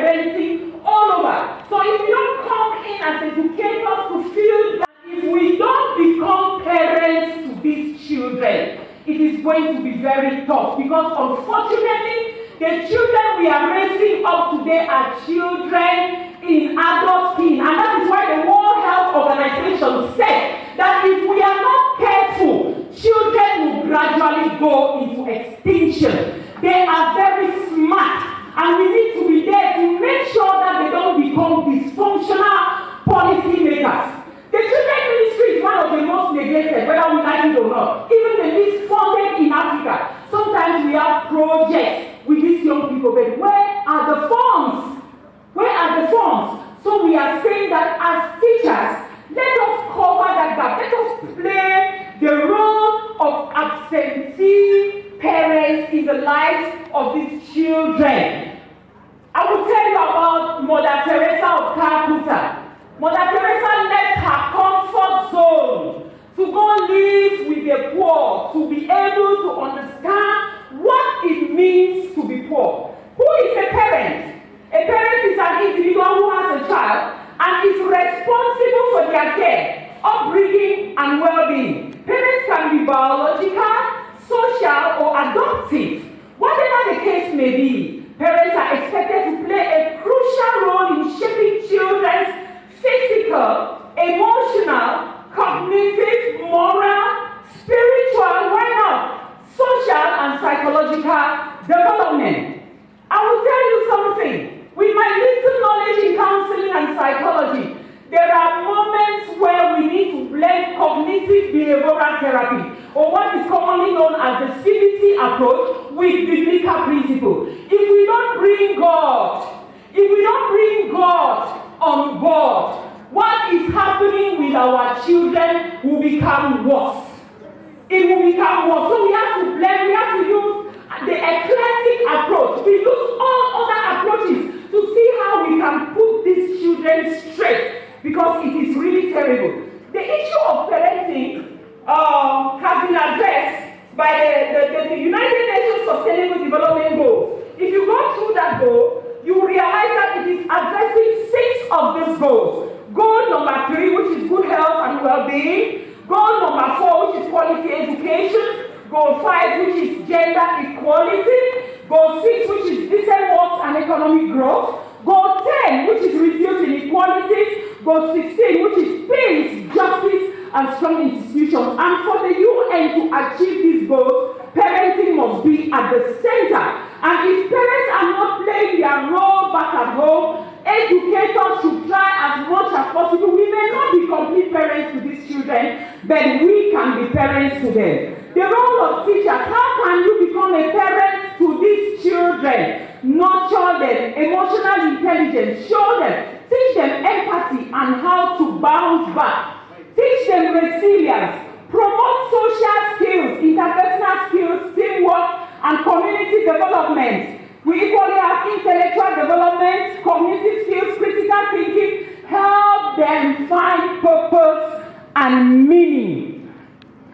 parenting all over. So if we don't come in as educators to feel that if we don't become parents to these children, it is going to be very tough, because unfortunately, the children we are raising up today are children in adult skin, and that is why the World Health Organization said that if we are not careful, children will gradually go into extinction. They are very smart, and we need to be there to make sure that they don't become dysfunctional policy makers. The children ministry is one of the most neglected, whether we like it or not. Even the least funded in Africa. Sometimes we have projects with these young people, but where are the funds? Where are the funds? So we are saying that as teachers, let us cover that gap. Let us play the role of absentee parents in the lives of these children. I will tell you about Mother Teresa of Calcutta. Mother Teresa left her comfort zone to go live with the poor, to be able to understand what it means to be poor. Who is a parent? A parent is an individual who has a child and is responsible for their care, upbringing, and well-being. Parents can be biological, social, or adoptive. Whatever the case may be, parents are expected to play a crucial role in shaping children's physical, emotional, cognitive, moral, spiritual, why not, social and psychological development. I will tell you something. With my little knowledge in counseling and psychology, there are moments where we need to blend cognitive behavioral therapy, or what is commonly known as the CBT approach, with biblical principles. If we don't bring God on board, what is happening with our children will become worse. It will become worse. So we have to blend, we have to use the eclectic approach. We use all other approaches to see how we can put these children straight, because it is really terrible. The issue of parenting has been addressed by the United Nations Sustainable Development Goals. If you go through that goal, you will realize that it is addressing 6 of these goals. Goal number 3, which is good health and well-being. Goal number 4, which is quality education. Goal 5, which is gender equality. Goal 6, which is decent work and economic growth. Goal 10, which is reduce inequalities. Goal 16, which is peace, justice, and strong institutions. And for the UN to achieve these goals, parenting must be at the center. And if parents are not playing their role back at home, educators should try as much as possible. We may not be complete parents to these children, but we can be parents to them. The role of teachers, how can you become a parent to these children? Nurture them, emotional intelligence, show them, teach them empathy and how to bounce back. Teach them resilience, promote social skills, interpersonal skills, teamwork, and community development. We equally have intellectual development, cognitive skills, critical thinking. Help them find purpose and meaning.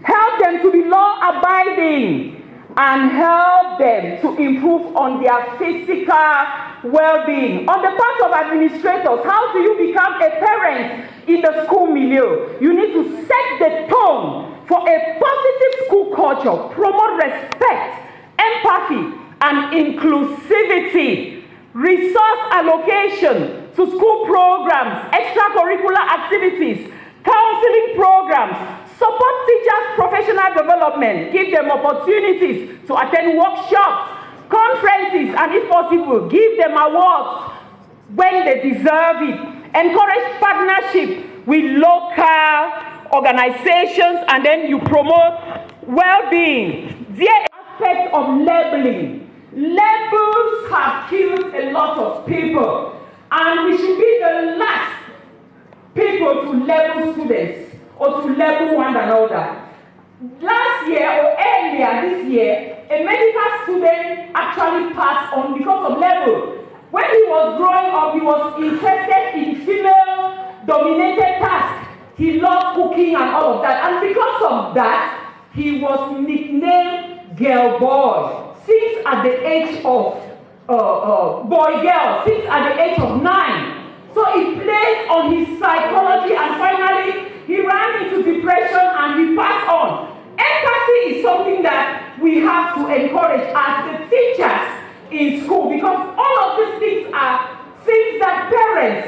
Help them to be law-abiding, and help them to improve on their physical well-being. On the part of administrators, how do you become a parent in the school milieu? You need to set the tone for a positive school culture, promote respect, empathy, and inclusivity. Resource allocation to school programs, extracurricular activities, counseling programs. Support teachers' professional development. Give them opportunities to attend workshops, conferences, and if possible, give them awards when they deserve it. Encourage partnership with local organizations, and then you promote well-being. The aspect of labeling. Labels have killed a lot of people, and we should be the last people to label students or to label one another. Last year or earlier this year, a medical student actually passed on because of label. When he was growing up, he was interested in female-dominated tasks. He loved cooking and all of that. And because of that, he was nicknamed Girl Boy since at the age of boy girl since at the age of 9. So it plays on his psychology, and finally he ran into depression and he passed on. Empathy is something that we have to encourage as the teachers in school, because all of these things are things that parents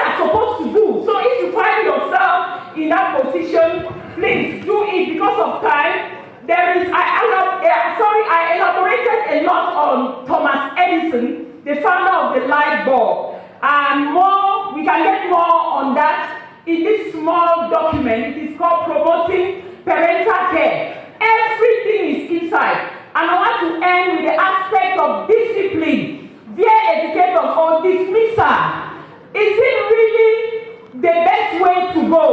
are supposed to do. So if you find yourself in that position, please do it. Because of time, I elaborated a lot on Thomas Edison, the founder of the light bulb, and we can get more on that in this small document. It is called Promoting Parental Care. Everything is inside. And I want to end with the aspect of discipline. Dear educators, or dismissal. Is it really the best way to go,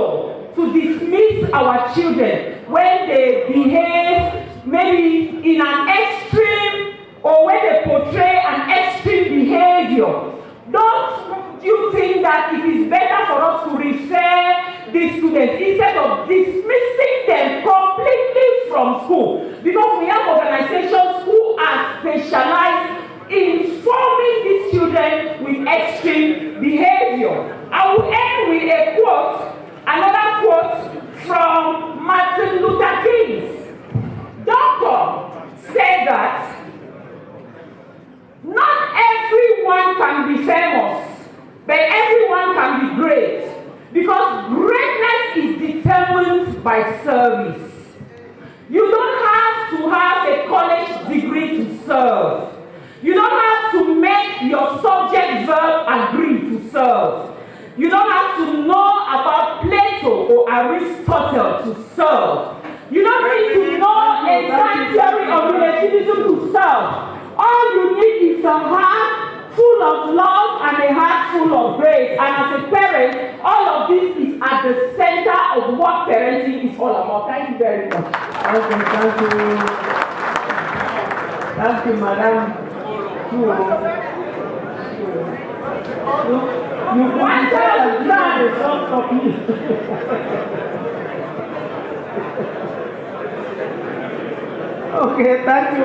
to dismiss our children when they behave maybe in an extreme, or when they portray an extreme behavior? Don't you think that it is better for us to refer these students instead of dismissing them completely from school? Because we have organizations who are specialized in forming these children with extreme behavior. I will end with a quote, another quote from Martin Luther King. Doctor said that not everyone can be famous, but everyone can be great, because greatness is determined by service. You don't have to have a college degree to serve. You don't have to make your subject-verb agree to serve. You don't have to know about Plato or Aristotle to serve. You don't need to know a exact theory of relativism to serve. All you need is a heart full of love and a heart full of grace. And as a parent, all of this is at the center of what parenting is all about. Thank you very much. Thank you. Thank you, Madam. You One child is not copy. Okay, thank you.